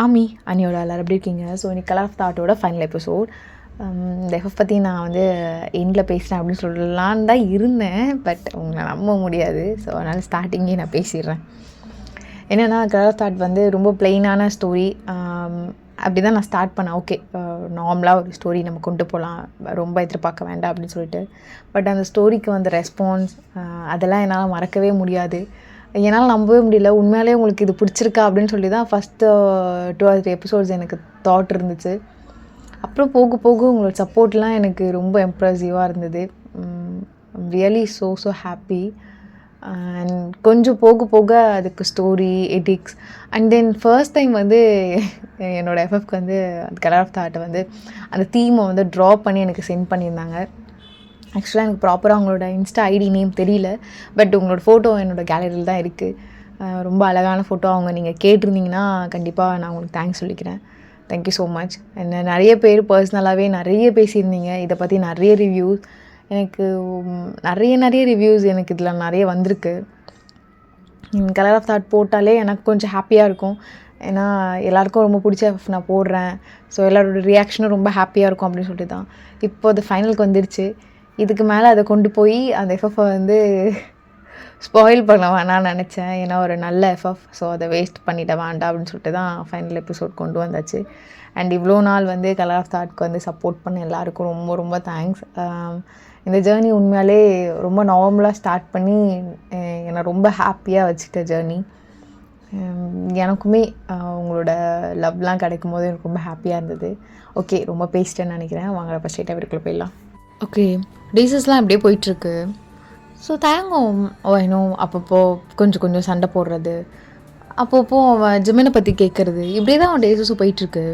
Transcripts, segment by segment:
ஆமி அனியோட எல்லாரும் எப்படி இருக்கீங்க? ஸோ இன்னைக்கு கலர் ஆஃப் தாட்டோட ஃபைனல் எபிசோட். இந்த எஃப்எஃப் பற்றி நான் வந்து எண்டில் பேசுகிறேன் அப்படின்னு சொல்லலான்னு தான் இருந்தேன். பட் உங்களை நம்ப முடியாது. ஸோ அதனால் ஸ்டார்டிங்கே நான் பேசிடுறேன். என்னென்னா கலர் ஆஃப் தாட் வந்து ரொம்ப பிளெயினான ஸ்டோரி. அப்படி தான் நான் ஸ்டார்ட் பண்ணேன். ஓகே, நார்மலாக ஒரு ஸ்டோரி நம்ம கொண்டு போகலாம், ரொம்ப எதிர்பார்க்க வேண்டாம் அப்படின்னு சொல்லிட்டு. பட் அந்த ஸ்டோரிக்கு வந்த ரெஸ்பான்ஸ் அதெல்லாம் என்னால் மறக்கவே முடியாது. என்னால் நம்பவே முடியல. உண்மையாலே உங்களுக்கு இது பிடிச்சிருக்கா அப்படின்னு சொல்லி தான் ஃபஸ்ட்டு 2 or 3 எபிசோட்ஸ் எனக்கு தாட் இருந்துச்சு. அப்புறம் போக போக உங்களோட சப்போர்ட்லாம் எனக்கு ரொம்ப இம்ப்ரெசிவாக இருந்தது. Really so happy. அண்ட் கொஞ்சம் போக போக அதுக்கு story எடிக்ஸ் and then first time வந்து என்னோடய எஃப்எஃப்க்கு வந்து அந்த கலர் ஆஃப் தாட்டை வந்து அந்த தீமை வந்து ட்ரா பண்ணி எனக்கு சென்ட் பண்ணியிருந்தாங்க. ஆக்சுவலாக எனக்கு ப்ராப்பராக அவங்களோட இன்ஸ்டா ஐடி நேம் தெரியல. பட் உங்களோட ஃபோட்டோ என்னோடய கேலரியில் தான் இருக்குது. ரொம்ப அழகான ஃபோட்டோ. அவங்க நீங்கள் கேட்டிருந்தீங்கன்னா கண்டிப்பாக நான் உங்களுக்கு தேங்க்ஸ் சொல்லிக்கிறேன். Thank you so much. என்ன நிறைய பேர் பர்சனலாகவே நிறைய பேசியிருந்தீங்க இதை பற்றி. நிறைய ரிவ்யூஸ் எனக்கு நிறைய ரிவ்யூஸ் எனக்கு இதில் நிறைய வந்திருக்கு. கலர் ஆஃப் தாட் போட்டாலே எனக்கு கொஞ்சம் ஹாப்பியாக இருக்கும். ஏன்னா எல்லாேருக்கும் ரொம்ப பிடிச்ச எஃப்எஃப் நான் போடுறேன். ஸோ எல்லோரோட ரியாக்ஷனும் ரொம்ப ஹாப்பியாக இருக்கும் அப்படின்னு சொல்லிட்டு தான் இப்போ அது ஃபைனலுக்கு வந்துடுச்சு. இதுக்கு மேலே அதை கொண்டு போய் அந்த எஃப்எஃப்பை வந்து ஸ்பாயில் பண்ண வேணான்னு நினச்சேன். ஏன்னா ஒரு நல்ல எஃப்எஃப். ஸோ அதை வேஸ்ட் பண்ணிட வேண்டாம் அப்படின்னு சொல்லிட்டு தான் ஃபைனல் எபிசோட் கொண்டு வந்தாச்சு. அண்ட் இவ்வளோ நாள் வந்து கலர் ஆஃப் தாட்க்கு வந்து சப்போர்ட் பண்ண எல்லாருக்கும் ரொம்ப ரொம்ப தேங்க்ஸ். இந்த ஜேர்னி உண்மையாலே ரொம்ப நார்மலாக ஸ்டார்ட் பண்ணி என்னை ரொம்ப ஹாப்பியாக வச்சுட்ட ஜேர்னி. எனக்குமே உங்களோட லவ்லாம் கிடைக்கும் போது எனக்கு ரொம்ப ஹாப்பியாக இருந்தது. ஓகே, ரொம்ப பேசிட்டேன்னு நினைக்கிறேன். வாங்க அப்போ ஸ்ட்ரெயிட்டாக வீட்டுக்குள்ளே போயிடலாம். ஓகே, டேஸஸ்லாம் அப்படியே போயிட்டுருக்கு. ஸோ தயங்கும் வேணும். அப்பப்போ கொஞ்சம் சண்டை போடுறது, அப்பப்போ அவன் ஜிமினை பற்றி கேட்குறது, இப்படியே தான் அவன் டேஸஸும் போயிட்டுருக்கு.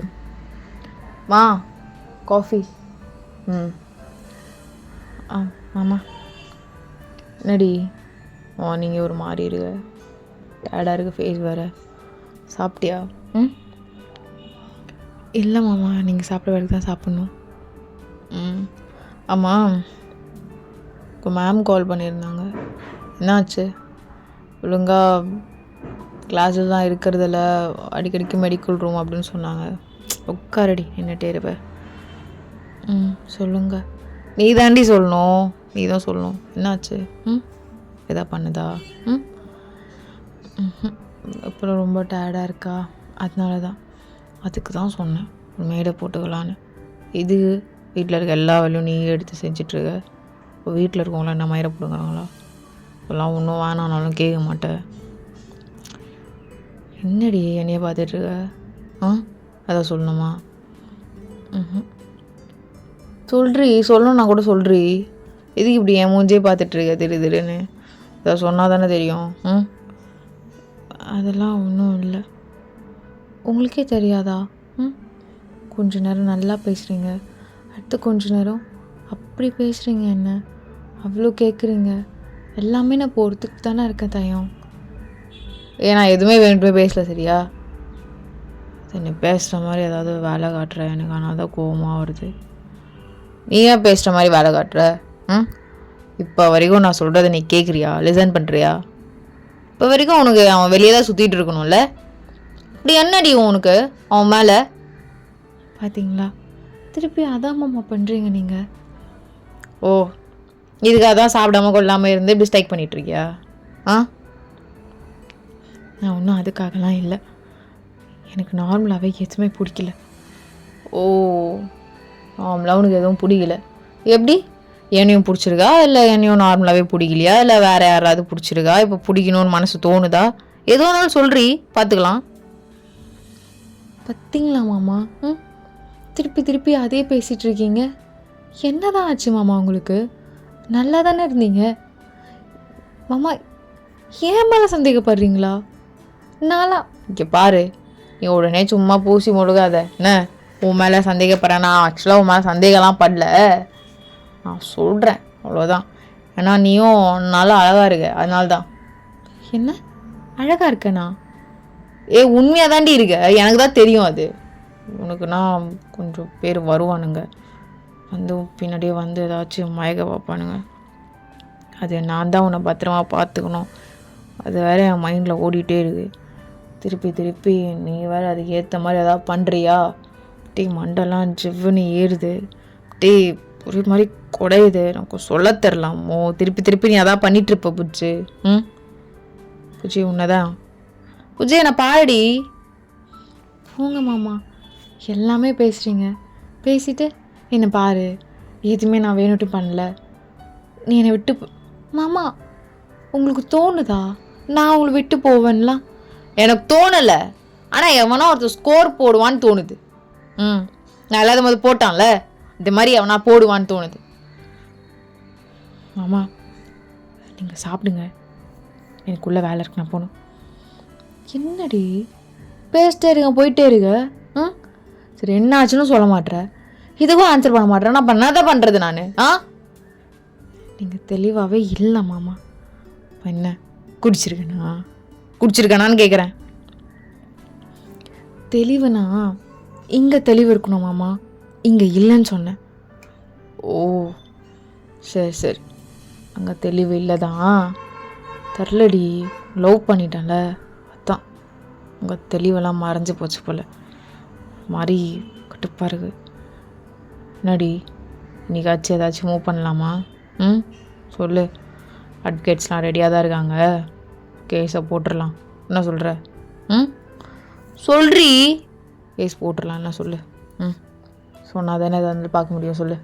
மா காஃபி. ஆமாம். என்னடி நீங்கள் ஒரு மாதிரி இருக்கு, டேடாக இருக்குது ஃபேஸ் வேறு. சாப்பிட்டியா? இல்லை மாமா, நீங்கள் சாப்பிட்ற வரைக்கும் தான் சாப்பிட்ணும். ஆமாம், இப்போ மேம் கால் பண்ணியிருந்தாங்க. என்னாச்சு? ஒழுங்காக கிளாஸஸ் தான் இருக்கிறதில்ல, அடிக்கடிக்கு மெடிக்கல் ரூம் அப்படின்னு சொன்னாங்க. உட்காரடி, என்னட்டே இருப்ப. சொல்லுங்க. நீ தாண்டி சொல்லணும், நீ தான் சொல்லணும். என்னாச்சு? எதா பண்ணுதா? அப்புறம் ரொம்ப டயர்டாக இருக்கா, அதனால தான். அதுக்கு தான் சொன்னேன் ஒரு மேடை போட்டுக்கலான்னு. இது வீட்டில் இருக்க எல்லா வேலையும் நீ எடுத்து செஞ்சிட்ருக்க. இப்போ வீட்டில் இருக்கவங்களாம் என்ன மயிரை போடுங்கிறாங்களா? இப்போல்லாம் ஒன்றும் வேணானாலும் கேட்க மாட்டேன். என்னடி என்னைய பார்த்துட்ருக்க? அதான் சொல்லணுமா? சொல்றி, சொல்லணும்னா கூட சொல்றி. எதுக்கு இப்படி என் மூஞ்சே பார்த்துட்ருக்க திடீர்னு? அதை சொன்னால் தானே தெரியும். அதெல்லாம் ஒன்றும் இல்லை. உங்களுக்கே தெரியாதா? கொஞ்ச நேரம் நல்லா பேசுகிறீங்க, அடுத்து கொஞ்ச நேரம் அப்படி பேசுகிறீங்க. என்ன அவ்வளோ கேட்குறீங்க? எல்லாமே நான் போகிறதுக்கு தானே இருக்கேன் தயம். ஏன்னா எதுவுமே வேணுமே பேசல, சரியா? நீ பேசுகிற மாதிரி ஏதாவது வேலை காட்டுற எனக்கு, ஆனால் தான் கோவமாக வருது. நீ ஏன் பேசுகிற மாதிரி வேலை காட்டுற? இப்போ வரைக்கும் நான் சொல்கிறத நீ கேட்குறியா, லிசன் பண்ணுறியா? இப்போ வரைக்கும் உனக்கு அவன் வெளியே தான் சுற்றிட்டு இருக்கணும்ல? இப்படி என்னடி உனக்கு அவன் மேலே? பார்த்தீங்களா, திருப்பி அதான் மாமா பண்ணுறீங்க நீங்கள். ஓ, இதுக்காக தான் சாப்பிடாம கொள்ளாமல் இருந்து இப்படி ஸ்ட்ரைக் பண்ணிகிட்ருக்கியா? நான் ஒன்றும் அதுக்காகலாம் இல்லை. எனக்கு நார்மலாகவே எதுவுமே பிடிக்கல. ஓ, நார்மலாக உனக்கு எதுவும் பிடிக்கல. எப்படி? என்னையும் பிடிச்சிருக்கா, இல்லை என்னையும் நார்மலாகவே பிடிக்கலையா, இல்லை வேறு யாராவது பிடிச்சிருக்கா? இப்போ பிடிக்கணும்னு மனசு தோணுதா? ஏதோ ஒன்றாலும் சொல்கிறீ, பார்த்துக்கலாம். பார்த்தீங்களா மாமா, திருப்பி அதே பேசிகிட்டு இருக்கீங்க. என்னதான் ஆச்சு மாமா உங்களுக்கு? நல்லா தானே இருந்தீங்க மாமா. ஏன் மேலே சந்தேகப்படுறீங்களா? நாளா இங்கே பாரு, நீ உடனே சும்மா பூசி முழுகாத. என்ன உன் மேலே சந்தேகப்படுறேன்? நான் ஆக்சுவலாக உன் மேலே சந்தேகம்லாம் படல, நான் சொல்கிறேன் அவ்வளோதான். ஏன்னா நீயும் நல்லா அழகாக இருக்க, அதனால தான். என்ன அழகாக இருக்கேண்ணா? உண்மையாக தாண்டி இருக்க, எனக்கு தான் தெரியும். அது உனக்குன்னா கொஞ்சம் பேர் வருவானுங்க, வந்து பின்னாடியே வந்து ஏதாச்சும் மயக்க பார்ப்பானுங்க. அது நான் தான் உன்னை பத்திரமா பார்த்துக்கணும். அது வேறு என் மைண்டில் ஓடிட்டே இருக்குது. திருப்பி திருப்பி நீ வேறு அதுக்கு ஏற்ற மாதிரி எதாவது பண்ணுறியா? டீ மண்டெல்லாம் ஜிவ்வுன்னு ஏறுது. டீ ஒரு மாதிரி குடையுது. எனக்கு சொல்ல தெரிலாமோ? திருப்பி திருப்பி நீ அதான் பண்ணிகிட்ருப்ப புஜ்ஜி. புஜ்ஜி உன்னதான் புஜ்ஜி என்னை பாருடி. போங்க மாமா, எல்லாமே பேசுகிறீங்க. பேசிட்டு என்னை பாரு, எதுவுமே நான் வேணுட்டு பண்ணல, நீ என்னை விட்டு மாமா உங்களுக்கு தோணுதா நான் உங்களை விட்டு போவேன்லாம்? எனக்கு தோணலை. ஆனால் எவனா ஒருத்தர் ஸ்கோர் போடுவான்னு தோணுது. நான் இல்லாத போது போட்டான்ல, இந்த மாதிரி அவனா போடுவான்னு தோணுது. மாமா நீங்கள் சாப்பிடுங்க, எனக்குள்ளே வேலை இருக்கு, நான் போகணும். என்னடி பேசிட்டே இருங்க, போயிட்டே இருங்க. சரி என்ன ஆச்சுன்னு சொல்ல மாட்டேற, இதுவும் ஆன்சர் பண்ண மாட்டேறேன். நான் பண்ணாதான் பண்ணுறது நான். நீங்கள் தெளிவாகவே இல்லை மாமா. என்ன குடிச்சிருக்கேனான்னு கேட்குறேன். தெளிவுனா இங்கே தெளிவு இருக்கணும் மாமா, இங்கே இல்லைன்னு சொன்னேன். ஓ சரி சரி, அங்கே தெளிவு இல்லை தான். தெரிலடி, லவ் பண்ணிட்டேன்ல, அதான் உங்கள் தெளிவெல்லாம் மறைஞ்சு போச்சு போல். மாதிரி கட்டுப்பாக இருக்குது. என்னடி இன்னைக்காச்சும் ஏதாச்சும் மூவ் பண்ணலாமா? சொல்லு. அட்வொகேட்ஸ்லாம் ரெடியாக தான் இருக்காங்க, கேஸை போட்டுடலாம். என்ன சொல்கிற? சொல்றி, கேஸ் போட்டுடலாம். என்ன சொல்லு. சொன்னால் தானே அதை வந்து பார்க்க முடியும். சொல்லு.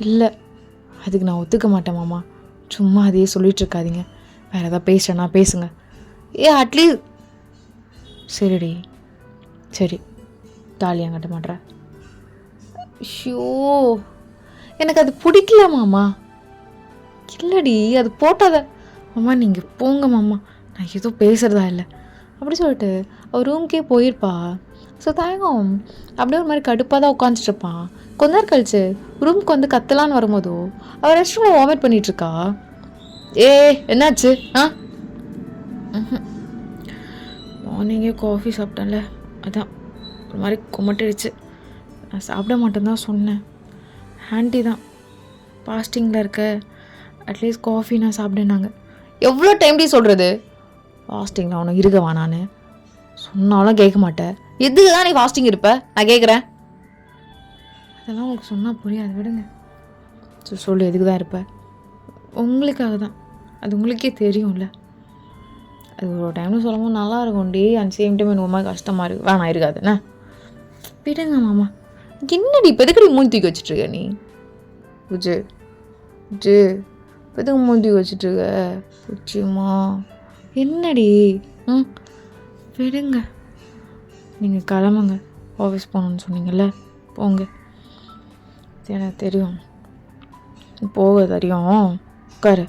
இல்லை அதுக்கு நான் ஒத்துக்க மாட்டேன் மாமா. சும்மா அதையே சொல்லிகிட்ருக்காதீங்க, வேறு எதாவது பேசுகிறேன்னா பேசுங்க. அட்லீஸ்ட் சரிடி சரி, தாலியாக கட்ட மாட்டேற. ஷோ எனக்கு அது பிடிக்கல மாமா. இல்லடி அது போட்டாத மாமா, நீங்கள் போங்க மாமா, நான் எதுவும் பேசுகிறதா இல்லை அப்படி சொல்லிட்டு அவர் ரூம்க்கே போயிருப்பா. ஸோ தயங்கம் அப்படியே ஒரு மாதிரி கடுப்பாக தான் உட்காந்துட்ருப்பான். கொஞ்ச நேரம் கழிச்சு ரூம்க்கு வந்து கத்தலான்னு வரும்போதோ அவர் ரெஸ்ட் ரூமில் வாமிட் பண்ணிகிட்ருக்கா. என்னாச்சு? மார்னிங்கே காஃபி சாப்பிட்டேன்ல, அதான் ஒரு மாதிரி குமட்டிடுச்சு. நான் சாப்பிட மாட்டேன்னு தான் சொன்னேன். ஆண்டி தான் ஃபாஸ்டிங்கில் இருக்க, அட்லீஸ்ட் காஃபி நான் சாப்பிடேனாங்க. எவ்வளோ டைம்டி சொல்கிறது ஃபாஸ்டிங்கில் அவனை இருக்கவா? நான் சொன்னாலும் கேட்க மாட்டேன். எதுக்கு தான் நீ ஃபாஸ்டிங் இருப்ப? நான் கேட்குறேன். அதெல்லாம் உங்களுக்கு சொன்னால் புரியாது, விடுங்க. சொல்லு, எதுக்கு தான் இருப்ப? உங்களுக்காக தான், அது உங்களுக்கே தெரியும்ல. அது ஒரு டைம்னு சொல்லும்போது நல்லா இருக்கும்டி, அண்ட் சேம் டைம் எனக்கு ரொம்ப கஷ்டமாக இருக்குது. வேணாம் இருக்காதுண்ணே, விடுங்க மாமா. என்னடி இப்போ எதுக்கடி மூஞ்சி தூக்கி வச்சுட்ருக்க நீ? புஜு புஜு எதுக்கு மூஞ்சி தூக்கி வச்சுட்ருக்க? புச்சுமா என்னடி? விடுங்க, நீங்கள் கிளம்புங்க, ஆஃபீஸ் போகணுன்னு சொன்னீங்கல்ல, போங்க. எனக்கு தெரியும் போக தெரியும், உட்காரு,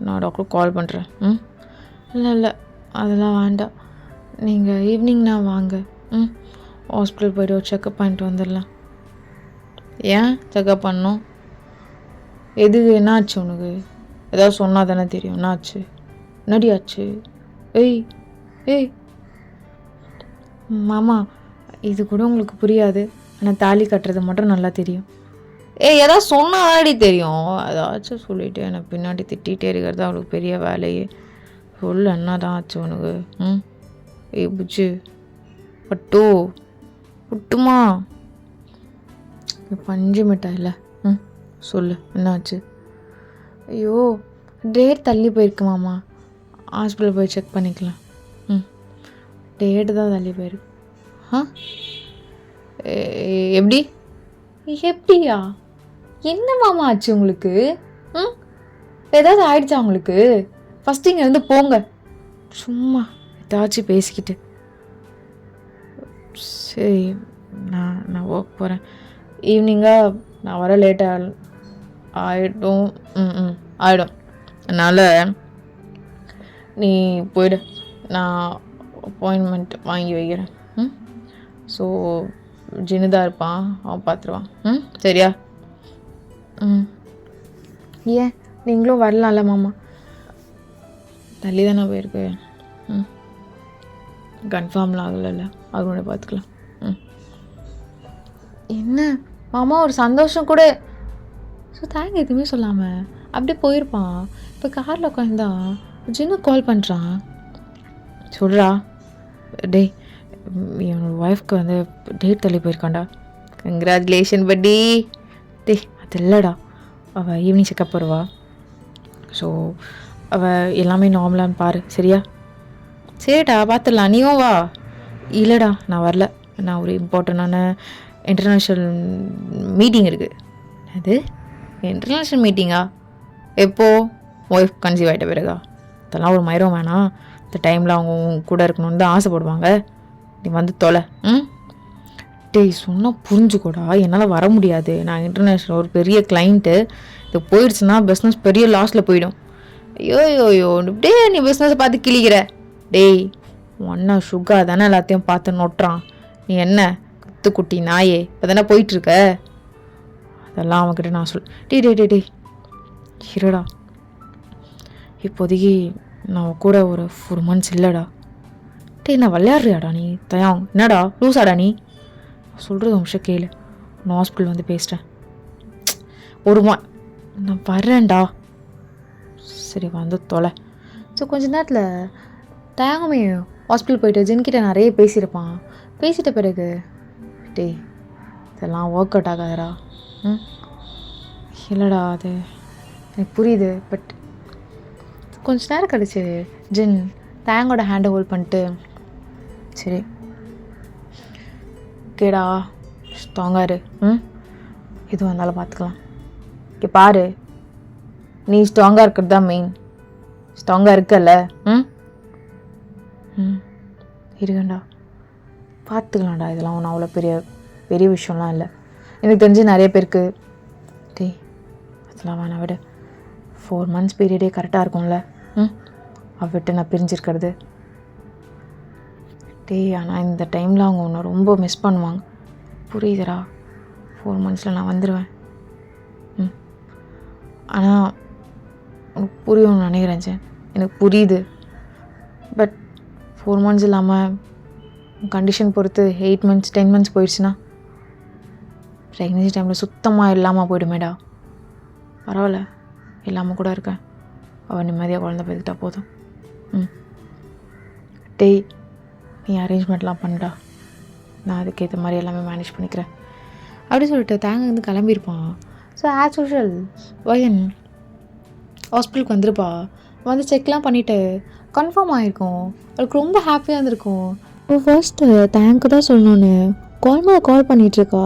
நான் டாக்டர் கால் பண்ணுறேன். இல்லை இல்லை அதெல்லாம் வேண்டாம், நீங்கள் ஈவினிங்னா வாங்க. ஹாஸ்பிட்டல் போய்ட்டு ஒரு செக்கப் பண்ணிட்டு வந்துடலாம். ஏன் செக்கப் பண்ணணும்? எதுக்கு? என்ன ஆச்சு உனக்கு? ஏதாவது சொன்னால் தானே தெரியும். என்ன ஆச்சு? என்னடி ஆச்சு? ஏய் மாமா, இது கூட உங்களுக்கு புரியாது, ஆனால் தாலி கட்டுறது மட்டும் நல்லா தெரியும். ஏதாவது சொன்னாடி தெரியும். ஏதாச்சும் சொல்லிவிட்டு என்னை பின்னாடி திட்டிகிட்டே இருக்கிறது அவளுக்கு பெரிய வேலையே. சொல்லு, என்ன தான் ஆச்சு உனக்கு? புச்சு பட்டு புட்டுமா பஞ்சு மிட்டாயில்ல, சொல்லு என்னாச்சு? ஐயோ டேட் தள்ளி போயிருக்கு மாமா, ஹாஸ்பிட்டல் போய் செக் பண்ணிக்கலாம். டேட்டு தான் தள்ளி போயிருக்கு. எப்படியா? என்ன மாமா ஆச்சு உங்களுக்கு? ஏதாவது ஆயிடுச்சா உங்களுக்கு? ஃபஸ்ட்டு இங்கே இருந்து போங்க, சும்மா ஏதாச்சும் பேசிக்கிட்டு. சரி, நான் ஒர்க் போகிறேன். ஈவினிங்காக நான் வர லேட்டாக ஆகிடும். அதனால் நீ போயிடு, நான் அப்பாயின்மெண்ட் வாங்கி வைக்கிறேன். ஸோ ஜினுதான் இருப்பான், அவன் பார்த்துருவான். சரியா? ஏன் நீங்களும் வரலாம்ல மாமா? தள்ளி தானே போயிருக்கு, கன்ஃபார்ம்லாம் ஆகலைல்ல, அவங்களோட பார்த்துக்கலாம். என்ன மாமா ஒரு சந்தோஷம் கூட. ஸோ தேங்க் எதுவுமே சொல்லாமல் அப்படியே போயிருப்பான். இப்போ காரில் உட்காந்தா ஜின்னு கால் பண்ணுறான். சொல்கிறா டேய், என்னோடய ஒய்ஃப்க்கு வந்து டேட் தள்ளி போயிருக்காண்டா. கங்க்ராச்சுலேஷன் பட்டி. டேய் அது இல்லைடா, அவள் ஈவினிங் செக்கப் வருவா. ஸோ அவள் எல்லாமே நார்மலான்னு பாரு, சரியா? சரிடா பார்த்துடலாம், நீயும் வா. இல்லைடா நான் வரல, நான் ஒரு இம்பார்ட்டண்டான இன்டர்நேஷ்னல் மீட்டிங் இருக்குது. அது இன்டர்நேஷ்னல் மீட்டிங்கா? எப்போது? ஒய்ஃப் கன்சீவ் ஆகிட்ட பிறகா? அதெல்லாம் ஒரு மயிரம் வேணாம். இந்த டைமில் அவங்க கூட இருக்கணும்னு தான் ஆசைப்படுவாங்க. நீ வந்து தொலை. டேய் சொன்னால் புரிஞ்சுக்கூடா, என்னால் வர முடியாது. நான் இன்டர்நேஷ்னல் ஒரு பெரிய கிளைண்ட்டு. இது போயிடுச்சுன்னா பிஸ்னஸ் பெரிய லாஸில் போயிடும். ஐயோ இப்படியே நீ பிஸ்னஸை பார்த்து கிளிக்கிற. டேய் ஒன்றா சுகா தானே எல்லாத்தையும் பார்த்து நொட்டுறான். நீ என்ன கத்துக்குட்டி நாயே இப்போ தானே போயிட்டுருக்க. அதெல்லாம் அவன்கிட்ட நான் டே இருடா, இப்போதைக்கு நான் கூட ஒரு 4 months இல்லைடா. டேய் நான் விளையாடுறியாடா நீ? தயாங் என்னடா லூஸாடா நீ? சொல்கிறது நிமிஷம் கேளு. நான் ஹாஸ்பிட்டல் வந்து பேசிட்டேன். நான் வரேன்டா. சரி வந்து தொலை. ஸோ கொஞ்ச நேரத்தில் தயாங்கமே ஹாஸ்பிட்டல் போயிட்டு ஜென்கிட்ட நிறைய பேசியிருப்பான். பேசிட்ட பிறகு டேய் இதெல்லாம் ஒர்க் அவுட் ஆகாதரா. இல்லைடா அது எனக்கு புரியுது. பட் கொஞ்ச நேரம் கழிச்சு ஜென் தயாங்கோட ஹேண்டை ஹோல்ட் பண்ணிட்டு சரி கேடா ஸ்ட்ராங்காக இரு, எது வந்தாலும் பார்த்துக்கலாம். இங்கே பாரு, நீ ஸ்ட்ராங்காக இருக்கிறது தான் மெயின். ஸ்ட்ராங்காக இருக்கல்ல? இருக்கண்டா, பார்த்துக்கலாம்டா. இதெல்லாம் ஒன்றும் அவ்வளோ பெரிய விஷயம்லாம் இல்லை. எனக்கு தெரிஞ்சு நிறைய பேருக்கு டேய் அதெல்லாம் வேணாம் விட. 4 months பீரியடே கரெக்டாக இருக்கும்ல. அவவிட்டு நான் பிரிஞ்சிருக்கிறது. டேய் ஆனால் இந்த டைமில் அவங்க ஒன்று ரொம்ப மிஸ் பண்ணுவாங்க. புரியுதுடா. 4 monthsல நான் வந்துடுவேன். ஆனால் உனக்கு புரியும்னு நினைக்கிறேன் சார். எனக்கு புரியுது. பட் 4 months இல்லாமல் கண்டிஷன் பொறுத்து 8 months 10 months போயிடுச்சுன்னா ப்ரெக்னன்சி டைமில் சுத்தமாக இல்லாமல் போய்டுமேடா. பரவாயில்ல, இல்லாமல் கூட இருக்கேன். அவள் நிம்மதியாக குழந்தை பெற்றுக்கிட்டா போதும். டேய் நீ அரேஞ்ச்மெண்ட்லாம் பண்ணுடா, நான் அதுக்கேற்ற மாதிரி எல்லாமே மேனேஜ் பண்ணிக்கிறேன் அப்படி சொல்லிட்டு தேங்க வந்து கிளம்பியிருப்பான். ஸோ ஆஸ் யூஷுவல் வயன் ஹாஸ்பிட்டலுக்கு வந்துருப்பா. வந்து செக்லாம் பண்ணிவிட்டு கன்ஃபார்ம் ஆகிருக்கும். அவளுக்கு ரொம்ப ஹாப்பியாக இருந்திருக்கும். இப்போ ஃபர்ஸ்ட்டு தேங்க்கு தான் சொல்லணுன்னு கால் மேலே கால் பண்ணிகிட்ருக்கா.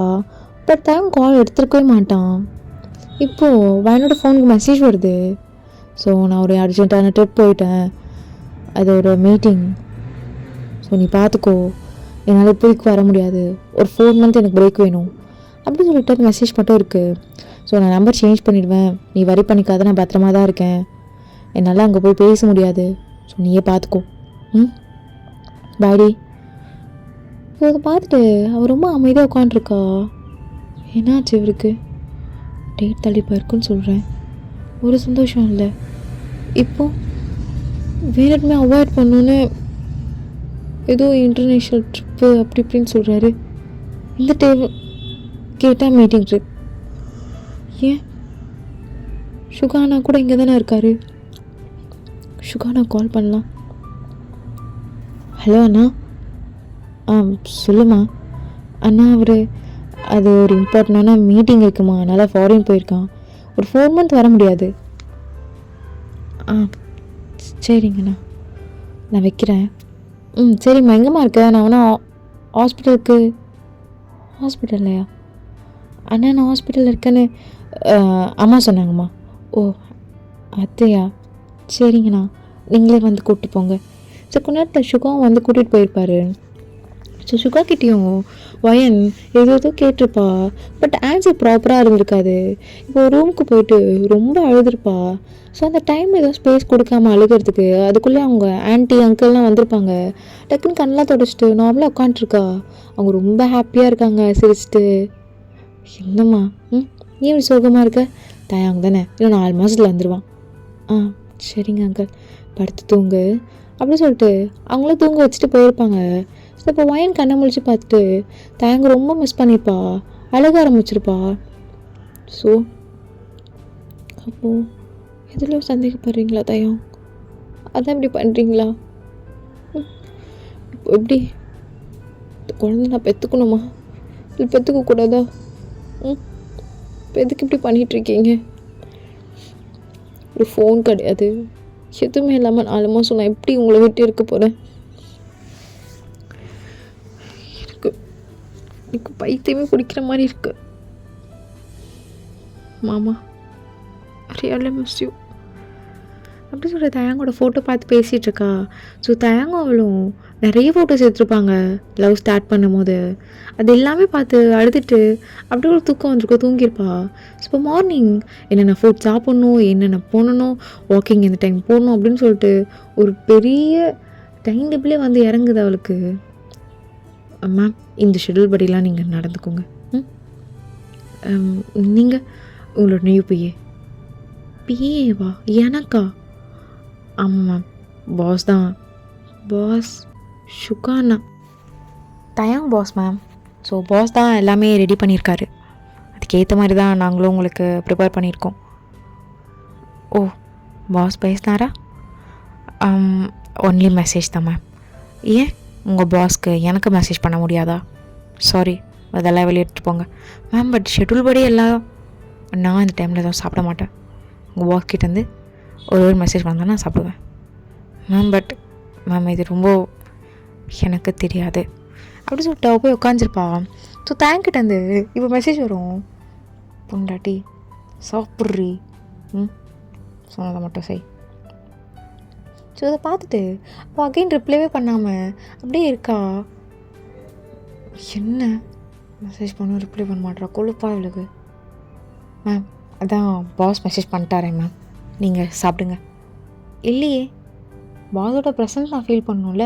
பட் தேங்க் கால் எடுத்துருக்கவே மாட்டான். இப்போது வயனோட ஃபோனுக்கு மெசேஜ் வருது. ஸோ நான் ஒரு அர்ஜென்ட்டான ட்ரிப் போயிட்டேன், அது ஒரு மீட்டிங். ஸோ நீ பார்த்துக்கோ, என்னால் இப்போதைக்கு வர முடியாது, ஒரு 4 months எனக்கு பிரேக் வேணும் அப்படின்னு சொல்லிட்டு மெசேஜ் மட்டும் இருக்குது. ஸோ நான் நம்பர் சேஞ்ச் பண்ணிவிடுவேன், நீ வரி பண்ணிக்காத, நான் பத்திரமா தான் இருக்கேன், என்னால் அங்கே போய் பேச முடியாது, ஸோ நீயே பார்த்துக்கோ. பாடி. ஸோ அதை பார்த்துட்டு அவள் ரொம்ப அமைதியாக உட்காண்ட்ருக்கா. என்னாச்சு இவருக்கு? டேட் தள்ளி போயிருக்குன்னு சொல்கிறேன், ஒரு சந்தோஷம் இல்லை. இப்போ வேணுமே அவாய்ட் பண்ணணுன்னு ஏதோ இன்டர்நேஷ்னல் ட்ரிப்பு அப்படி இப்படின்னு சொல்கிறாரு. இந்த டைம் கேட்டால் மீட்டிங் ட்ரிப். ஏன் சுகானா கூட இங்கே தானே இருக்காரு. சுகானா கால் பண்ணலாம். ஹலோ அண்ணா. சொல்லுமா. அண்ணா அது ஒரு இம்பார்ட்டண்டான மீட்டிங் இருக்குமா, அதனால் ஃபாரின் போயிருக்கான், ஒரு 4 months வர முடியாது. சரிங்கண்ணா நான் வைக்கிறேன். சரிம்மா எங்கேம்மா இருக்க? நான் வேணா ஹாஸ்பிட்டல்லையா? அண்ணா நான் ஹாஸ்பிட்டலில் இருக்கேன்னு அம்மா சொன்னாங்கம்மா. ஓ அத்தையா, சரிங்கண்ணா நீங்களே வந்து கூப்பிட்டு போங்க. ஸோ கொஞ்ச நேரத்தில் சுகாவும் வந்து கூட்டிகிட்டு போயிருப்பாரு. ஸோ சுகா கிட்டேயும் வயன் ஏதோ கேட்டிருப்பா. பட் ஆன்சர் ப்ராப்பராக இருந்திருக்காது. இப்போ ரூமுக்கு போயிட்டு ரொம்ப அழுதுருப்பா. ஸோ அந்த டைம் ஏதோ ஸ்பேஸ் கொடுக்காம அழுகிறதுக்கு அதுக்குள்ளே அவங்க ஆன்ட்டி அங்கிள்லாம் வந்திருப்பாங்க. டக்குன்னு கண்ணெலாம் தொடச்சிட்டு நார்மலாக உட்காண்ட்ருக்கா. அவங்க ரொம்ப ஹாப்பியாக இருக்காங்க சிரிச்சிட்டு. என்னம்மா நீ இப்படி சோகமாக இருக்க? தயாங்க தானே, இன்னும் 4 மாதத்தில் வந்துடுவான். சரிங்க அங்கிள் படுத்து தூங்கு அப்படி சொல்லிட்டு அவங்களும் தூங்க வச்சுட்டு போயிருப்பாங்க. ஸோ இப்போ வயன் கண்ணை முழிச்சு பார்த்துட்டு தயங்க ரொம்ப மிஸ் பண்ணியிருப்பா, அழக ஆரம்பிச்சிருப்பா. ஸோ அப்போது எதில் சந்தேகப்படுறீங்களா தயம்? அதான் இப்படி பண்ணுறீங்களா? எப்படி குழந்தை நான் பெற்றுக்கணுமா இல்லை பெற்றுக்கக்கூடாதா? இப்போ எதுக்கு இப்படி பண்ணிகிட்ருக்கீங்க? ஒரு ஃபோன் கிடையாது, எதுவுமே இல்லாமல் 4 மாதம் நான் எப்படி உங்களை விட்டு இருக்க போகிறேன்? எனக்கு பைத்தியமே பிடிக்கிற மாதிரி இருக்கு. மாமா, ரியலி மிஸ் யூ. அப்படி சொல்கிற தயாங்கோட ஃபோட்டோ பார்த்து பேசிகிட்டு இருக்கா. ஸோ தயாங்கம் அவளும் நிறைய ஃபோட்டோஸ் எடுத்துருப்பாங்க லவ் ஸ்டார்ட் பண்ணும்போது. அது எல்லாமே பார்த்து அழுதுட்டு அப்படியே ஒரு தூக்கம் வந்திருக்கோம், தூங்கியிருப்பா. ஸோ இப்போ மார்னிங் என்னென்ன ஃபுட் சாப்பிட்ணும், என்னென்ன போடணும், வாக்கிங் எந்த டைம் போடணும் அப்படின்னு சொல்லிட்டு ஒரு பெரிய டைம் டேபிளே வந்து இறங்குது அவளுக்கு. மேம், இந்த ஷெடியூல் படிலாம் நீங்கள் நடந்துக்கோங்க. நீங்கள் உங்களோட நியூ பிஏவா? எனக்கா? ஆமாம் மேம், பாஸ் தான். பாஸ் ஷுகானா? தயாங் பாஸ் மேம். ஸோ பாஸ் தான் எல்லாமே ரெடி பண்ணியிருக்காரு. அதுக்கேற்ற மாதிரி தான் நாங்களும் உங்களுக்கு ப்ரிப்பேர் பண்ணியிருக்கோம். ஓ, பாஸ் பேசினாரா? ஒன்லி மெசேஜ் தான் மேம். ஏன் உங்கள் பாஸ்க்கு எனக்கு மெசேஜ் பண்ண முடியாதா? சாரி, அதெல்லாம் வெளியிட்டு போங்க மேம். பட் ஷெட்யூல் படி எல்லாம் நான் இந்த டைமில் எதுவும் சாப்பிட மாட்டேன். உங்கள் பாஸ் கிட்டேருந்து ஒரு மெசேஜ் வந்தால் நான் சாப்பிடுவேன் மேம். பட் மேம், இது ரொம்ப எனக்கு தெரியாது அப்படி சொல்லிட்டு அவள் போய் உட்காந்துருப்பா. ஸோ தேங்க்கிட்டேருந்து இப்போ மெசேஜ் வரும், பொண்டாட்டி சாப்பிட்றி சொன்னதை மட்டும் செய். ஸோ அதை பார்த்துட்டு அவள் அகெயின் ரிப்ளைவே பண்ணாமல் அப்படியே இருக்கா. என்ன மெசேஜ் பண்ண ரிப்ளை பண்ண மாட்டேறா, கொழுப்பா இவளுக்கு. மேம், அதான் பாஸ் மெசேஜ் பண்ணிட்டாரே மேம், நீங்கள் சாப்பிடுங்க. இல்லையே, பாஸோட ப்ரெசன்ஸ் நான் ஃபீல் பண்ணணும்ல.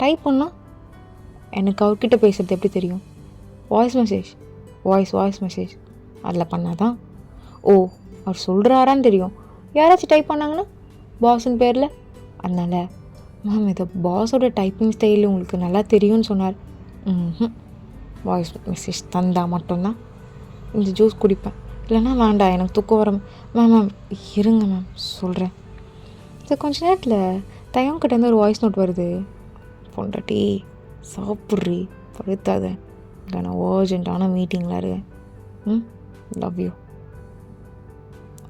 டைப் பண்ணால் எனக்கு அவர்கிட்ட பேசுகிறது எப்படி தெரியும்? வாய்ஸ் மெசேஜ் அதில் பண்ணால் தான் ஓ அவர் சொல்கிறாரான்னு தெரியும். யாராச்சும் டைப் பண்ணாங்கன்னா பாஸுன்னு பேரில். அதனால் மேம், இதை பாஸோட டைப்பிங் ஸ்டைல் உங்களுக்கு நல்லா தெரியும்னு சொன்னார். வாய்ஸ் மெசேஜ் தந்தால் மட்டும்தான் இந்த ஜூஸ் குடிப்பேன், இல்லைன்னா வேண்டாம், எனக்கு தூக்கம் வர. மேம் இருங்க மேம் சொல்கிறேன். ஸோ கொஞ்ச நேரத்தில் தயங்கிட்டேருந்து ஒரு வாய்ஸ் நோட் வருது, பொண்டாட்டி சாப்பிட்றி படுத்தாத, இல்லை நான் அர்ஜென்ட்டான மீட்டிங்கில் இருக்கேன், லவ் யூ.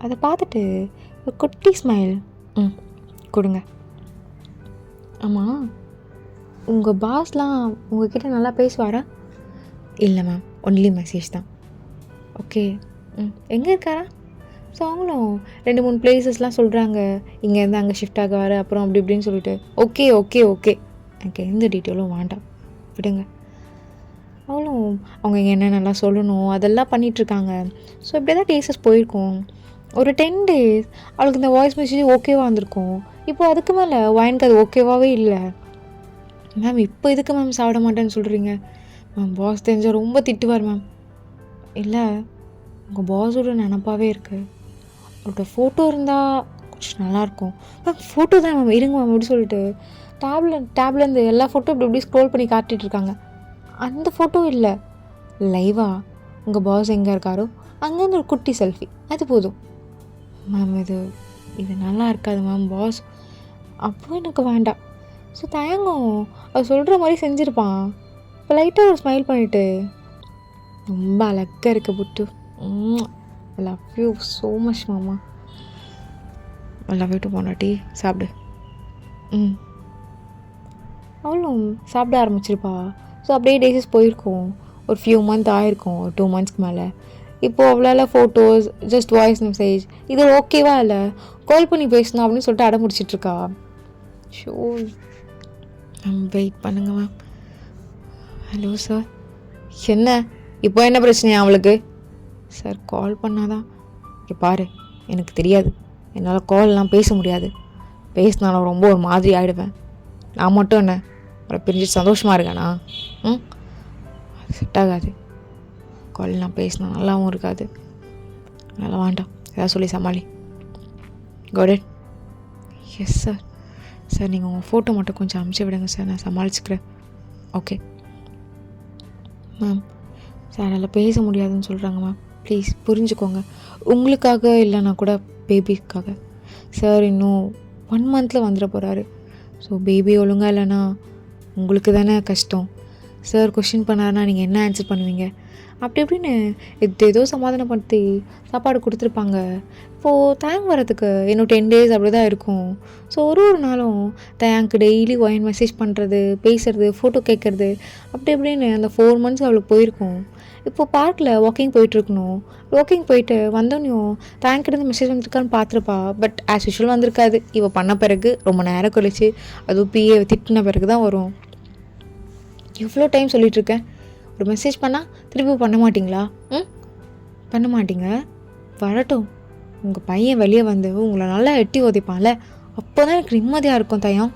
அதை பார்த்துட்டு ஒரு குட்டி ஸ்மைல் கொடுங்க. ஆமாம், உங்கள் பாஸ்லாம் உங்ககிட்ட நல்லா பேசுவாரா? இல்லை மேம், ஒன்லி மெசேஜ் தான். ஓகே, எங்கே இருக்காரா? ஸோ அவங்களும் 2-3 பிளேசஸ்லாம் சொல்கிறாங்க, இங்கேருந்து அங்கே ஷிஃப்ட் ஆக வர, அப்புறம் அப்படி இப்படின்னு சொல்லிட்டு. ஓகே எனக்கு எந்த டீட்டெயிலும் வேண்டாம், விடுங்க. அவளும் அவங்க இங்கே என்னென்னலாம் சொல்லணும் அதெல்லாம் பண்ணிகிட்ருக்காங்க. ஸோ இப்படியே தான் டேஸஸ் போயிருக்கோம். ஒரு 10 days அவளுக்கு இந்த வாய்ஸ் மெசேஜ் ஓகேவாக வந்திருக்கும். இப்போது அதுக்கு மேலே வாய்னுக்கு அது ஓகேவாகவே இல்லை. மேம், இப்போ இதுக்கு மேம் சாப்பிட மாட்டேன்னு சொல்கிறீங்க? மேம், பாஸ் தெரிஞ்சால் ரொம்ப திட்டுவார் மேம். இல்லை, உங்கள் பாஸோட நினப்பாகவே இருக்குது. அவரோட ஃபோட்டோ இருந்தால் கொஞ்சம் நல்லாயிருக்கும். மேம், ஃபோட்டோ தான் மேம், இருங்க மேம் அப்படி சொல்லிட்டு டேப்லேருந்து எல்லா ஃபோட்டோ இப்படி ஸ்க்ரோல் பண்ணி காட்டிகிட்ருக்காங்க. அந்த ஃபோட்டோ இல்லை, லைவாக உங்கள் பாஸ் எங்கே இருக்காரோ அங்கேருந்து ஒரு குட்டி செல்ஃபி, அது போதும். மேம், இது நல்லா இருக்காது மேம், பாஸ் அப்போ எனக்கு வேண்டாம். ஸோ தயங்கம் அது சொல்கிற மாதிரி செஞ்சுருப்பான். இப்போ லைட்டாக ஒரு ஸ்மைல் பண்ணிவிட்டு, ரொம்ப அழகாக இருக்க புட்டு, லவ் யூ ஸோ மச் மாமா, லவ் யூ டு பொண்டாட்டி, சாப்பிடு. அவளும் சாப்பிட ஆரம்பிச்சிருப்பா. ஸோ அப்படியே டேஸஸ் போயிருக்கோம். ஒரு ஃபியூ மந்த் ஆகிருக்கும், ஒரு 2 months மேலே. இப்போது அவளால் ஃபோட்டோஸ், ஜஸ்ட் வாய்ஸ் மெசேஜ் இது ஓகேவா இல்லை, கால் பண்ணி பேசணும் அப்படின்னு சொல்லிட்டு அடம் முடிச்சிட்ருக்கா. ஷோ மேம், வெயிட் பண்ணுங்க மேம். Hello sir. என்ன இப்போ என்ன பிரச்சனையா அவளுக்கு? சார், கால் பண்ணாதான். இங்கே பாரு, எனக்கு தெரியாது, என்னால் கால்லாம் பேச முடியாது. பேசினாலும் ரொம்ப ஒரு மாதிரி ஆகிடுவேன். நான் மட்டும் என்ன அவளை பிரிஞ்சு சந்தோஷமாக இருக்கேனா? அது செட் ஆகாது. கால்லாம் பேசினா நல்லாவும் இருக்காது. நல்லா வேண்டாம், ஏதாவது சொல்லி சமாளி. Got it? Yes sir. Sir, நீங்கள் உங்கள் ஃபோட்டோ மட்டும் கொஞ்சம் அமுச்சு விடுங்க சார், நான் சமாளிச்சுக்கிறேன். Okay ma'am. சார், நல்லா பேச முடியாதுன்னு சொல்கிறாங்க மேம், ப்ளீஸ் புரிஞ்சுக்கோங்க. உங்களுக்காக இல்லைனா கூட பேபிக்காக. சார், இன்னும் 1 monthல வந்துட போகிறாரு. ஸோ பேபி ஒழுங்காக இல்லைன்னா உங்களுக்கு தானே கஷ்டம். சார் கொஷின் பண்ணாருன்னா நீங்கள் என்ன ஆன்சர் பண்ணுவீங்க? அப்படி இப்படின்னு ஏதோ சமாதானப்படுத்தி சாப்பாடு கொடுத்துருப்பாங்க. இப்போது தேங்க் வரதுக்கு இன்னும் 10 days அப்படி தான் இருக்கும். ஸோ ஒரு நாளும் தேங்க் டெய்லி ஒயின் மெசேஜ் பண்ணுறது, பேசுகிறது, ஃபோட்டோ கேட்குறது அப்படி இப்படின்னு அந்த 4 months அவளுக்கு போயிருக்கும். இப்போது பார்க்கில் வாக்கிங் போயிட்டுருக்கணும். வாக்கிங் போயிட்டு வந்தோடனையும் தேங்க்கிட்டேருந்து மெசேஜ் வந்துருக்கான்னு பார்த்துருப்பா. பட் ஆஸ் யூஷுவல் வந்திருக்காது. இவள் பண்ண பிறகு ரொம்ப நேரம் கழிச்சு அதுவும் பிஏ திட்டின பிறகு தான் வரும். எவ்வளோ டைம் சொல்லிகிட்ருக்கேன், ஒரு மெசேஜ் பண்ணால் திருப்பி பண்ண மாட்டிங்களா? பண்ண மாட்டிங்க, வரட்டும். உங்கள் பையன் வெளியே வந்து உங்களை நல்லா எட்டி உதைப்பான்ல, அப்போ தான் எனக்கு நிம்மதியாக இருக்கும். தயம்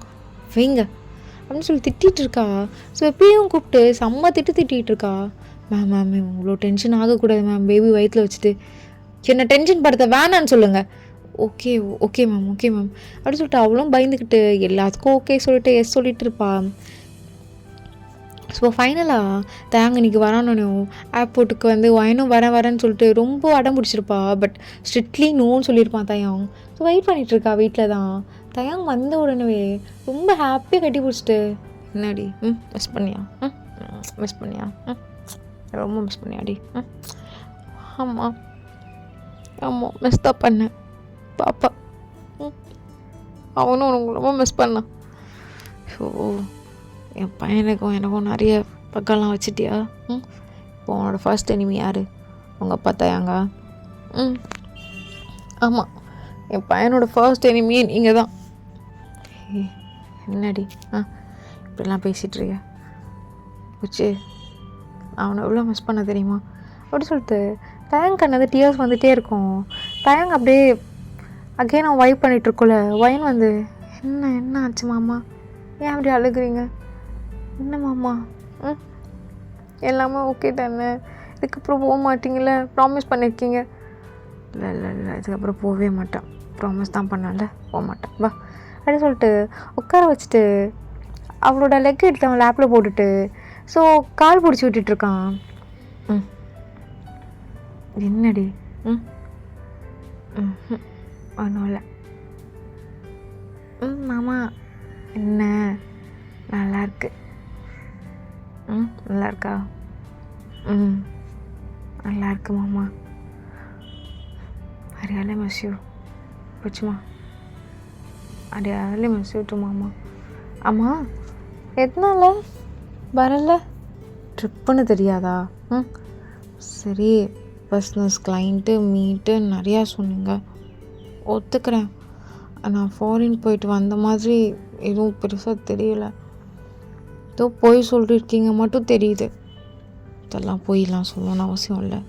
வைங்க அப்படின்னு சொல்லி திட்டிகிட்டு இருக்கா. ஸோ எப்பயும் கூப்பிட்டு செம்ம திட்டிகிட்டு இருக்கா. மேம் இவ்வளோ டென்ஷன் ஆகக்கூடாது மேம், பேபி வயிற்றில் வச்சுட்டு என்ன டென்ஷன் படுத்த வேணான்னு சொல்லுங்கள். ஓகே ஓகே மேம் அப்படின்னு சொல்லிட்டு அவளும் பயந்துக்கிட்டு எல்லாத்துக்கும் ஓகே சொல்லிட்டு எஸ் சொல்லிட்டு இருப்பா. ஸோ ஃபைனலாக தேங்க இன்றைக்கி வரானோனையும் ஏர்போர்ட்டுக்கு வந்து வயனும் வரேன்னு சொல்லிட்டு ரொம்ப அடம் பிடிச்சிருப்பா. பட் ஸ்ட்ரிக்ட்லி நோன்னு சொல்லியிருப்பான் தயாங். ஸோ வெயிட் பண்ணிகிட்ருக்கா வீட்டில் தான். தயாங் வந்த உடனே ரொம்ப ஹாப்பியாக கட்டி பிடிச்சிட்டு, என்னடி மிஸ் பண்ணியா ரொம்ப மிஸ் பண்ணியாடி? ஆமாம் மிஸ் தான் பண்ணேன் பாப்பா. அவனும் உனக்கு ரொம்ப மிஸ் பண்ணான். ஸோ என் பையனுக்கும் எனக்கும் நிறைய பக்கம்லாம் வச்சுட்டியா? இப்போ உன்னோட ஃபர்ஸ்ட் எனிமி யார்? உங்கள் அப்பா தயாங்க? ஆமாம், என் பையனோட ஃபர்ஸ்ட் எனிமியே நீங்கள் தான். என்னடி இப்படிலாம் பேசிகிட்ருக்க? போச்சு, அவனை எவ்வளோ மிஸ் பண்ண தெரியுமா அப்படி சொல்லிட்டு தயங்க கண்ணது டியர்ஸ் வந்துகிட்டே இருக்கும். தயங்க அப்படியே அகெயின் அவன் வைப் பண்ணிகிட்ருக்கோல, வயன் வந்து என்ன ஆச்சு மாமா, ஏன் அப்படி அழுகுறீங்க? என்ன மாமா எல்லாமே ஓகே தானே? இதுக்கப்புறம் போக மாட்டிங்களே, ப்ராமிஸ் பண்ணியிருக்கீங்க. இல்லை இதுக்கப்புறம் போகவே மாட்டான், ப்ராமிஸ் தான் பண்ணல, போக மாட்டான் வா அப்படின்னு சொல்லிட்டு உட்கார வச்சுட்டு அவளோட லெக் எடுத்து அவன் லேப்பில் போட்டுட்டு ஸோ கால் பிடிச்சி விட்டுட்ருக்கான். என்னடி? ஒன்றும் இல்லை. மாமா என்ன நல்லா இருக்கு? நல்லா இருக்கா? நல்லா இருக்கு மாமா. I really miss you. போச்சுமா, I really miss you too மாமா. அம்மா எதனால வரல? ட்ரிப்புன்னு தெரியாதா? சரி, பிஸ்னஸ் கிளைண்ட்டு மீட்டு நிறையா சொன்னீங்க, ஒத்துக்கிறேன். நான் ஃபாரின் போயிட்டு வந்த மாதிரி எதுவும் பெருசாக தெரியல. ஏதோ போய் சொல்லியிருக்கீங்க மட்டும் தெரியுது. இதெல்லாம் போயெல்லாம் சொல்லணும்னு அவசியம் இல்லை.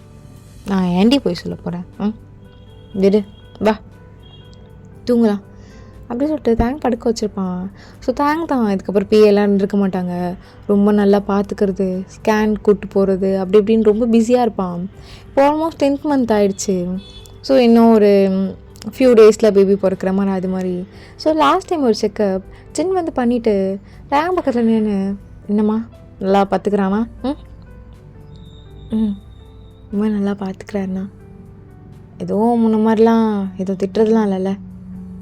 நான் ஏண்டி போய் சொல்ல போகிறேன்? விடு வா தூங்கலாம் அப்படி சொல்லிட்டு தேங்க் படுக்க வச்சுருப்பான். ஸோ தேங்க் தான் இதுக்கப்புறம் பிஏலாம் இருக்க மாட்டாங்க, ரொம்ப நல்லா பார்த்துக்கிறது, ஸ்கேன் கூப்பிட்டு போகிறது அப்படி இப்படின்னு ரொம்ப பிஸியாக இருப்பான். இப்போ ஆல்மோஸ்ட் 10th month ஆகிடுச்சு. ஸோ இன்னும் ஒரு ஃபியூ டேஸில் பேபி பிறக்கிற மாதிரி அது மாதிரி. ஸோ லாஸ்ட் டைம் ஒரு செக்கப் சின் வந்து பண்ணிவிட்டு தேங்க் பக்கத்தில் நின்று, என்னம்மா நல்லா பார்த்துக்கிறானா? ரொம்ப நல்லா பார்த்துக்கிறாருண்ணா. ஏதோ முன்ன மாதிரிலாம் ஏதோ திட்டுறதுலாம் இல்லைல்ல?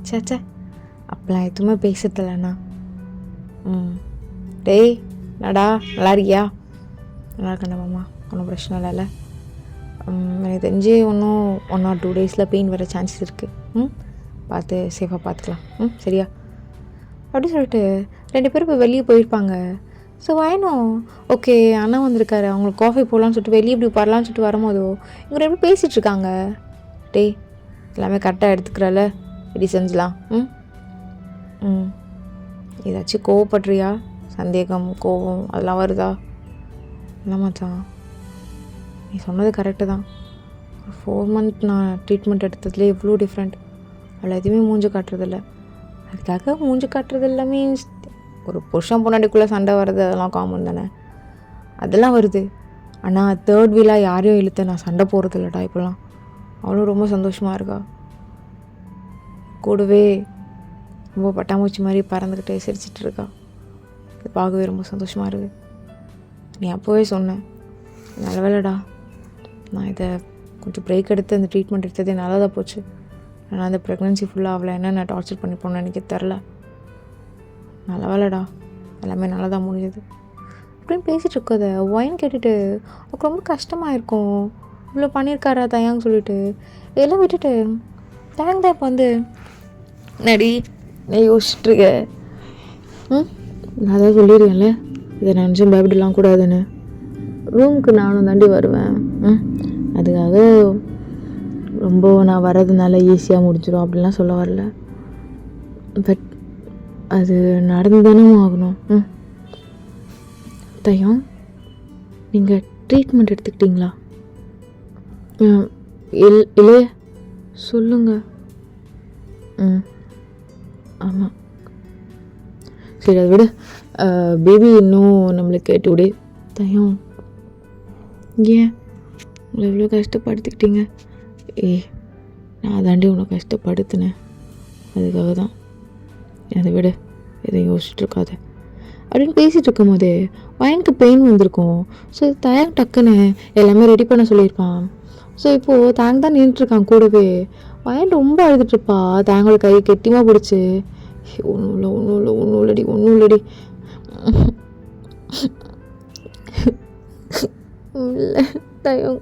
சேச்சே, அப்பெல்லாம் எதுவுமே பேசுறதில்லண்ணா. டேய் நடா, நல்லா இருக்கியா? நல்லா இருக்கேன்டா மாமா, ஒன்றும் பிரச்சனை இல்லைல்ல? எனக்கு தெரிஞ்சு இன்னும் 1 or 2 days பெயின் வர சான்சஸ் இருக்குது. பார்த்து சேஃபாக பார்த்துக்கலாம், சரியா? அப்படி சொல்லிட்டு 2 பேரும் இப்போ வெளியே போயிருப்பாங்க. ஸோ வயனும் ஓகே அண்ணா வந்திருக்காரு, அவங்களுக்கு காஃபி போடலான்னு சொல்லிட்டு வெளியே இப்படி வரலான்னு சொல்லிட்டு வரும்போதோ இவங்க எப்படி பேசிகிட்ருக்காங்க. டேய் எல்லாமே கரெக்டாக எடுத்துக்கிறல, இப்படி செஞ்சலாம். ஏதாச்சும் கோவப்படுறியா? சந்தேகம் கோவம் அதெல்லாம் வருதா? இல்லை மச்சான், நீ சொன்னது கரெக்டு தான். 4 month நான் ட்ரீட்மெண்ட் எடுத்ததுலேயே எவ்வளோ டிஃப்ரெண்ட். அதில் எதுவுமே மூஞ்சி காட்டுறதில்ல. அதுக்காக மூஞ்சி காட்டுறதில்ல மீன்ஸ் ஒரு புருஷன் பொண்டாட்டிக்குள்ளே சண்டை வர்றது அதெல்லாம் காமன் தானே, அதெல்லாம் வருது. ஆனால் 3rd wheel-ஆக யாரையும் இழுத்து நான் சண்டை போடுறதில்லடா இப்போலாம். அவளும் ரொம்ப சந்தோஷமாக இருக்கா. கூடவே ரொம்ப பட்டாம்பூச்சி மாதிரி பறந்துக்கிட்டே சிரிச்சிட்டு இருக்கா. இது பார்க்கவே ரொம்ப சந்தோஷமாக இருக்குது. நீ அப்போவே சொன்னேன், நல்ல வேலைடா நான் இதை கொஞ்சம் பிரேக் எடுத்து அந்த ட்ரீட்மெண்ட் எடுத்ததே நல்லா தான் போச்சு. ஆனால் அந்த ப்ரெக்னென்சி ஃபுல்லாக அவளை என்ன நான் டார்ச்சர் பண்ணிப்போன்னு எனக்கு தெரில. நல்ல வேலைடா எல்லாமே நல்லா தான் முடியுது அப்படின்னு பேசிகிட்டு இருக்கோத ஒயின் கேட்டுட்டு அவருக்கு ரொம்ப கஷ்டமாக இருக்கும். இவ்வளோ பண்ணியிருக்காரா தயான்னு சொல்லிட்டு எல்லாம் விட்டுட்டு தயங்க தான் இப்போ வந்து நடி நான் யோசிச்சுட்ருக்க. நான் தான் சொல்லிடுவேன்ல இதை நினச்சும் பயப்படலாம் கூடாதுன்னு. ரூமுக்கு நானும் தாண்டி வருவேன். அதுக்காக ரொம்ப நான் வர்றதுனால ஈஸியாக முடிஞ்சிடும் அப்படிலாம் சொல்ல வரல. பட் அது நடந்து தானே ஆகணும். தயம் நீங்கள் ட்ரீட்மெண்ட் எடுத்துக்கிட்டீங்களா? இல்லையே சொல்லுங்க. ஆமாம் சரி அதை விட பேபி இன்னும் நம்மளுக்கு 2 days. தயம் ஏன் உங்களை எவ்வளோ கஷ்டப்படுத்திக்கிட்டீங்க? நான் தாண்டி உன்னை கஷ்டப்படுத்தினேன், அதுக்காக தான். அதை விட எதை யோசிச்சுட்ருக்காத அப்படின்னு பேசிகிட்டு இருக்கும் போதே வயனுக்கு பெயின் வந்திருக்கும். ஸோ தயாங் டக்குன்னு எல்லாமே ரெடி பண்ண சொல்லியிருப்பான். ஸோ இப்போது தேங் தான் நின்றுட்டுருக்கான் கூடவே. வயன் ரொம்ப அழுதுட்டுருப்பா. தேங்கோட கை கெட்டியமாக பிடிச்சி ஒன்றும் இல்லடி இல்லை தயம்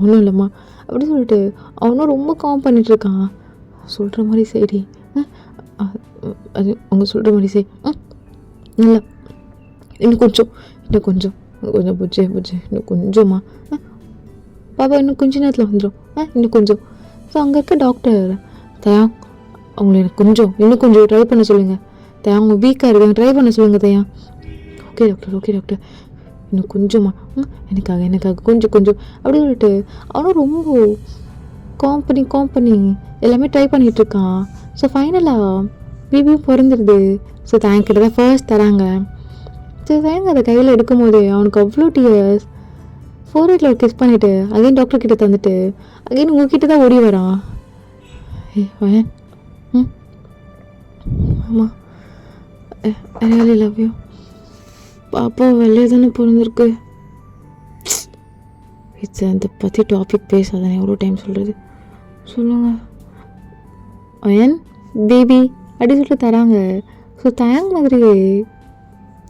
ஒன்றும் இல்லைம்மா அப்படின்னு சொல்லிட்டு அவனும் ரொம்ப காம் பண்ணிகிட்ருக்கான். சொல்கிற மாதிரி சரி, அது அவங்க சொல்கிற மாதிரி சரி. இல்லை இன்னும் கொஞ்சம் புஜ்ஜே இன்னும் கொஞ்சமா பாப்பா இன்னும் கொஞ்ச நேரத்தில் வந்துடும். இன்னும் கொஞ்சம். ஸோ அங்கே இருக்க டாக்டர் தயாங் அவங்கள எனக்கு இன்னும் கொஞ்சம் ட்ரை பண்ண சொல்லுங்கள் தயாங், அவங்க வீக்காக இருக்காங்க, ட்ரை பண்ண சொல்லுங்கள் தயாங். ஓகே டாக்டர் இன்னும் கொஞ்சமா எனக்காக கொஞ்சம் அப்படி சொல்லிட்டு அவனும் ரொம்ப காம் பண்ணி எல்லாமே ட்ரை பண்ணிகிட்ருக்கான். ஸோ ஃபைனலாக பேபியும் பிறந்துடுது. ஸோ தேங்க்கிட்ட தான் ஃபர்ஸ்ட் தராங்க. ஸோ தேங்க அதை கையில் எடுக்கும் போது அவனுக்கு அவ்வளோ டியர்ஸ். ஃபோர்ஹெட்டில் ஒரு கிஸ் பண்ணிவிட்டு அகைன் டாக்டர் கிட்ட தந்துட்டு அகைன் உங்ககிட்ட தான் ஓடி வரான். ஆமாம் ஐ ரியலி லவ் யூ. பாப்பா வெளியே தானே பிறந்திருக்கு. அதை பற்றி டாபிக் பேசாதானே எவ்வளோ டைம் சொல்கிறது சொல்லுங்கள். அயன் பேபி அப்படி சொல்லிட்டு தராங்க. ஸோ தயாங் மாதிரி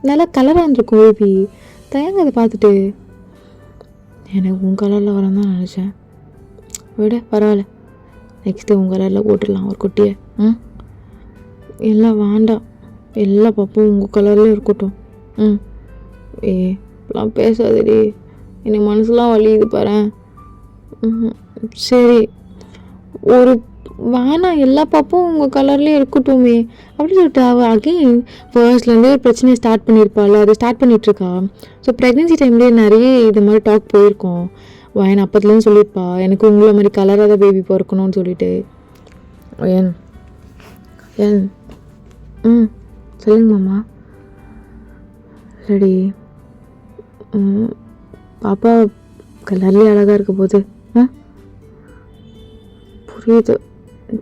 நல்லா கலராக இருந்திருக்கும் பேபி. தயாங் அதை பார்த்துட்டு எனக்கு உன் கலரில் வரேன் தான் நினச்சேன், விட பரவாயில்ல நெக்ஸ்ட்டு உன் கலரில் போட்டுடலாம் ஒரு குட்டியை. எல்லாம் வேண்டாம், எல்லா பாப்பும் உங்கள் கலர்லேயும் இருக்கட்டும். இப்பெல்லாம் பேசாதடி, எனக்கு மனசுலாம் வலியுது பாரு. சரி ஒரு வேணாம், எல்லா பாப்பும் உங்கள் கலர்லேயே இருக்கட்டுமே அப்படின்னு சொல்லிட்டு அவள் அகைன் ஃபர்ஸ்ட்லேருந்தே ஒரு பிரச்சனையை ஸ்டார்ட் பண்ணியிருப்பாள். அதை ஸ்டார்ட் பண்ணிகிட்ருக்கா. ஸோ ப்ரெக்னென்சி டைம்லேயே நிறைய இது மாதிரி டாக் போயிருக்கோம். வயன் அப்பத்துலேருந்து சொல்லியிருப்பா எனக்கு உங்களை மாதிரி கலராக தான் பேபி பிறக்கணும்னு சொல்லிட்டு. ஏன் சொல்லுங்க மாமா. ரெடி பாப்பா கலர்லேயே அழகாக இருக்க போது. புரியுது,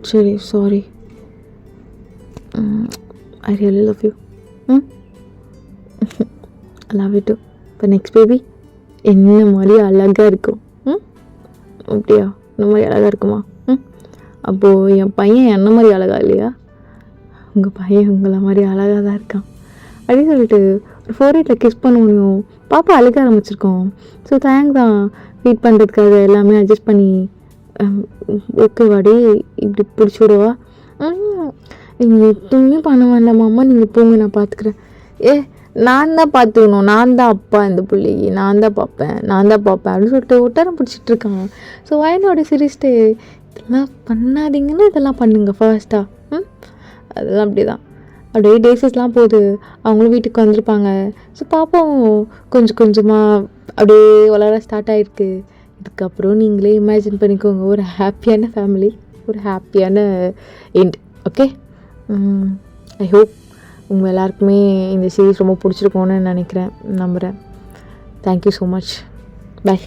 சரி sorry. I really love you. Love you too. இப்போ நெக்ஸ்ட் பேபி என்ன மாதிரி அழகாக இருக்கும். அப்படியா? இந்த மாதிரி அழகாக இருக்குமா? அப்போது என் பையன் என்ன மாதிரி அழகா இல்லையா? உங்கள் பையன் உங்களை மாதிரி அழகாக தான் இருக்கான் அப்படின்னு சொல்லிட்டு ஒரு 4-8 கிஸ் பண்ண முடியும். பாப்பா அழுக ஆரம்பிச்சிருக்கோம். ஸோ தேங்க் தான் ஃபீட் பண்ணுறதுக்காக எல்லாமே அட்ஜஸ்ட் பண்ணி ஓகே வாடி இப்படி பிடிச்சி விடுவா. நீங்கள் எதுவுமே பண்ண வேண்டாமாம்மா, நீங்கள் போங்க நான் பார்த்துக்கிறேன். நான் தான் பார்த்துக்கணும், நான் தான் அப்பா, இந்த பிள்ளைக்கு நான் தான் பார்ப்பேன் அப்படின்னு சொல்லிட்டு ஒட்டாரம் பிடிச்சிட்ருக்கான். ஸோ வயனோட சிரிச்சிட்டு இதெல்லாம் பண்ணாதீங்கன்னு இதெல்லாம் பண்ணுங்க ஃபர்ஸ்ட்டாக. அதெல்லாம் அப்படி தான் அப்படியே டேஸஸ்லாம் போகுது. அவங்களும் வீட்டுக்கு வந்திருப்பாங்க. ஸோ பாப்பாவும் கொஞ்சம் கொஞ்சமாக அப்படியே வளர ஸ்டார்ட் ஆகிருக்கு. இதுக்கப்புறம் நீங்களே இமேஜின் பண்ணிக்கோங்க, ஒரு ஹாப்பியான ஃபேமிலி, ஒரு ஹாப்பியான எண்ட். ஓகே, ஐ ஹோப் உங்கள் எல்லாருக்குமே இந்த சீரீஸ் ரொம்ப பிடிச்சிருக்கோன்னு நினைக்கிறேன், நம்புகிறேன். Thank you so much. பை.